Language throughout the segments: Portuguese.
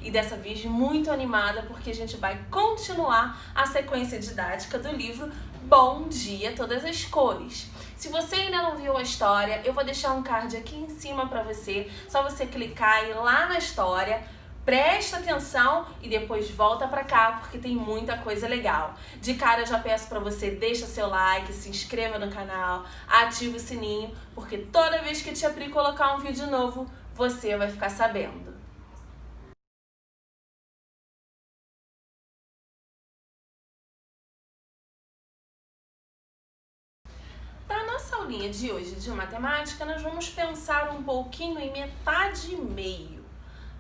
e dessa vez muito animada porque a gente vai continuar a sequência didática do livro Bom Dia Todas as Cores. Se você ainda não viu a história, eu vou deixar um card aqui em cima para você, só você clicar e ir lá na história. Presta atenção e depois volta pra cá porque tem muita coisa legal. De cara eu já peço pra você, deixa seu like, se inscreva no canal, ativa o sininho, porque toda vez que a Tia Pri colocar um vídeo novo, você vai ficar sabendo. Para nossa aulinha de hoje de matemática, nós vamos pensar um pouquinho em metade e meio.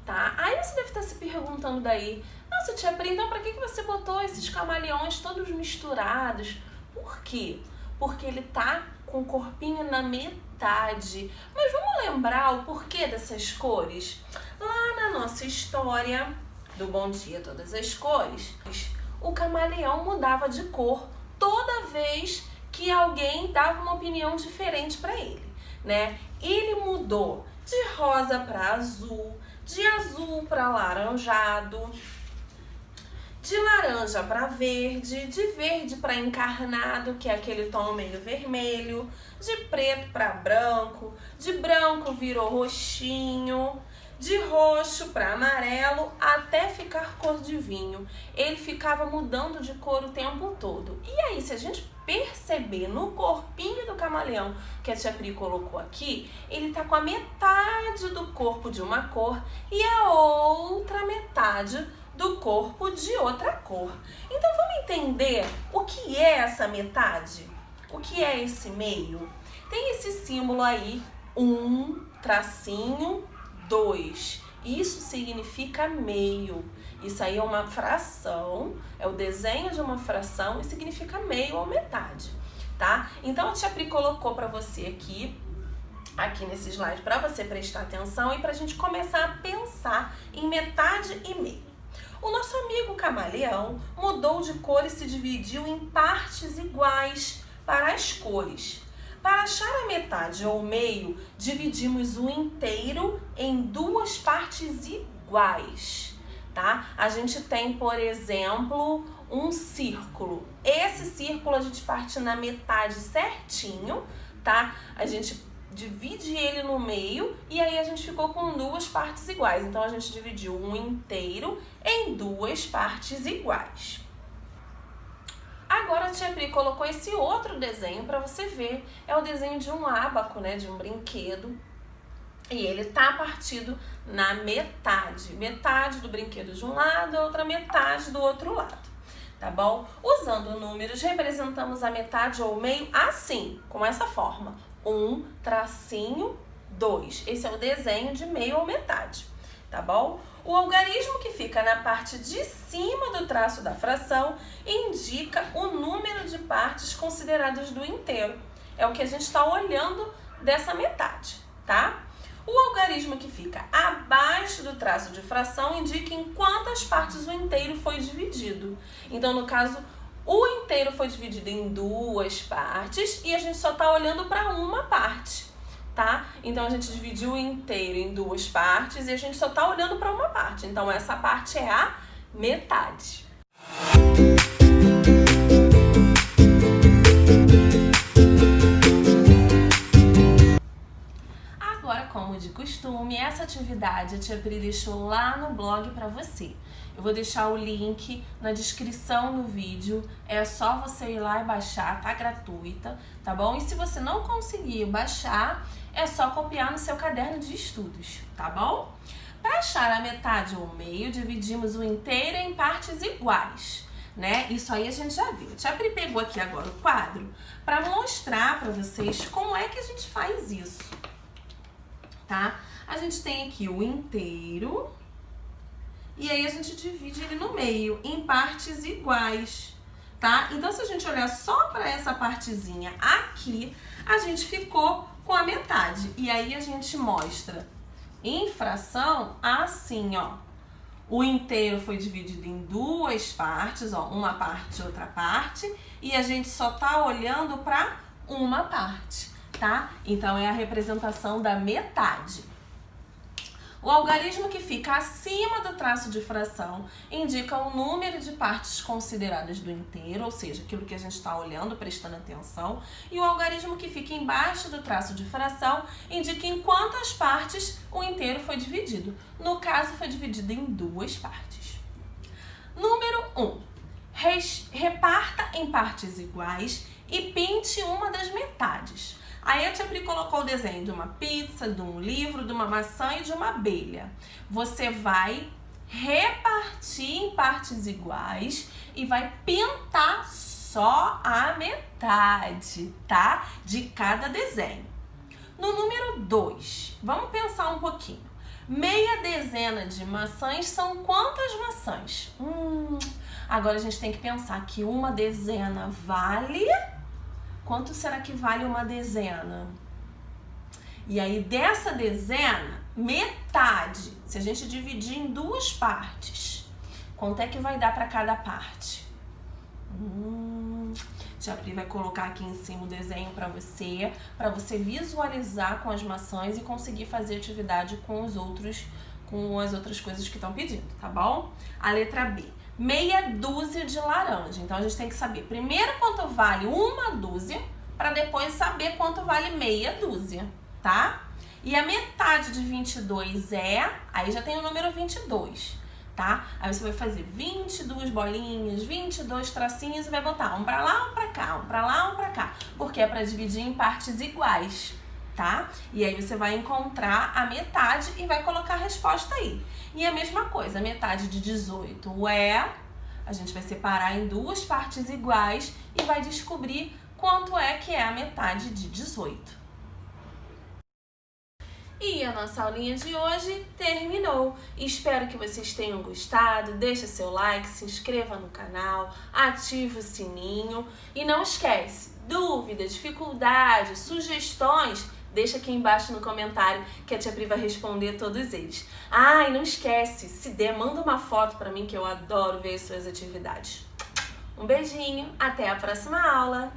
Tá? Aí você deve estar se perguntando daí, nossa, Tia Pri, então pra que você botou esses camaleões todos misturados? Por quê? Porque ele tá com o corpinho na metade. Mas vamos lembrar o porquê dessas cores? Lá na nossa história do Bom Dia Todas as Cores, o camaleão mudava de cor toda vez que alguém dava uma opinião diferente para ele, né? Ele mudou de rosa para azul, de azul para laranjado, de laranja para verde, de verde para encarnado, que é aquele tom meio vermelho, de preto para branco, de branco virou roxinho, de roxo para amarelo, até ficar cor de vinho. Ele ficava mudando de cor o tempo todo. E aí, se a gente perceber no corpinho do camaleão que a Tia Pri colocou aqui, ele tá com a metade do corpo de uma cor e a outra metade do corpo de outra cor. Então vamos entender o que é essa metade? O que é esse meio? Tem esse símbolo aí, 1, tracinho, 2. Isso significa meio. Isso aí é uma fração, é o desenho de uma fração e significa meio ou metade, tá? Então a Tia Pri colocou para você aqui nesse slide, para você prestar atenção e para a gente começar a pensar em metade e meio. O nosso amigo camaleão mudou de cor e se dividiu em partes iguais para as cores. Para achar a metade ou meio, dividimos o inteiro em duas partes iguais, tá? A gente tem, por exemplo, um círculo. Esse círculo a gente parte na metade certinho, tá? A gente divide ele no meio e aí a gente ficou com duas partes iguais. Então a gente dividiu um inteiro em duas partes iguais. Agora a Tia Pri colocou esse outro desenho para você ver. É o desenho de um ábaco, né, de um brinquedo. E ele tá partido na metade. Metade do brinquedo de um lado, a outra metade do outro lado. Tá bom? Usando números, representamos a metade ou meio assim, com essa forma. 1, tracinho, 2. Esse é o desenho de meio ou metade. Tá bom? O algarismo que fica na parte de cima do traço da fração indica o número de partes consideradas do inteiro. É o que a gente está olhando dessa metade, tá? O algarismo que fica abaixo do traço de fração indica em quantas partes o inteiro foi dividido. Então, no caso, o inteiro foi dividido em duas partes e a gente só está olhando para uma parte, tá? Então a gente dividiu o inteiro em duas partes e a gente só tá olhando para uma parte. Então essa parte é a metade. Agora, como de costume, essa atividade a Tia Pri deixou lá no blog para você. Eu vou deixar o link na descrição do vídeo, é só você ir lá e baixar, tá gratuita, tá bom? E se você não conseguir baixar, é só copiar no seu caderno de estudos, tá bom? Para achar a metade ou meio, dividimos o inteiro em partes iguais, né? Isso aí a gente já viu. A Tia Pri pegou aqui agora o quadro para mostrar para vocês como é que a gente faz isso, tá? A gente tem aqui o inteiro e aí a gente divide ele no meio, em partes iguais, tá? Então, se a gente olhar só para essa partezinha aqui, a gente ficou com a metade. E aí a gente mostra em fração assim, ó. O inteiro foi dividido em duas partes, ó, uma parte e outra parte, e a gente só tá olhando para uma parte, tá? Então, é a representação da metade. O algarismo que fica acima do traço de fração indica o número de partes consideradas do inteiro, ou seja, aquilo que a gente está olhando, prestando atenção. E o algarismo que fica embaixo do traço de fração indica em quantas partes o inteiro foi dividido. No caso, foi dividido em 2 partes. Número 1. Reparta em partes iguais e pinte uma das metades. Aí a tia Pri colocou o desenho de uma pizza, de um livro, de uma maçã e de uma abelha. Você vai repartir em partes iguais e vai pintar só a metade, tá? De cada desenho. No número 2, vamos pensar um pouquinho. Meia dezena de maçãs são quantas maçãs? Agora a gente tem que pensar que uma dezena vale... Quanto será que vale uma dezena? E aí, dessa dezena, metade, se a gente dividir em 2 partes, quanto é que vai dar para cada parte? Tia Pri vai colocar aqui em cima o desenho para você visualizar com as maçãs e conseguir fazer atividade com as outras coisas que estão pedindo, tá bom? A letra B. Meia dúzia de laranja. Então, a gente tem que saber primeiro quanto vale uma dúzia, para depois saber quanto vale meia dúzia, tá? E a metade de 22 aí já tem o número 22, tá? Aí você vai fazer 22 bolinhas, 22 tracinhos e vai botar um pra lá, um pra cá, um pra lá, um pra cá. Porque é pra dividir em partes iguais, tá? E aí você vai encontrar a metade e vai colocar a resposta aí. E a mesma coisa, a metade de 18 a gente vai separar em 2 partes iguais e vai descobrir quanto é que é a metade de 18. E a nossa aulinha de hoje terminou. Espero que vocês tenham gostado. Deixa seu like, se inscreva no canal, ative o sininho e não esquece, dúvidas, dificuldades, sugestões, deixa aqui embaixo no comentário que a tia Pri vai responder todos eles. E não esquece, se der, manda uma foto pra mim que eu adoro ver as suas atividades. Um beijinho, até a próxima aula!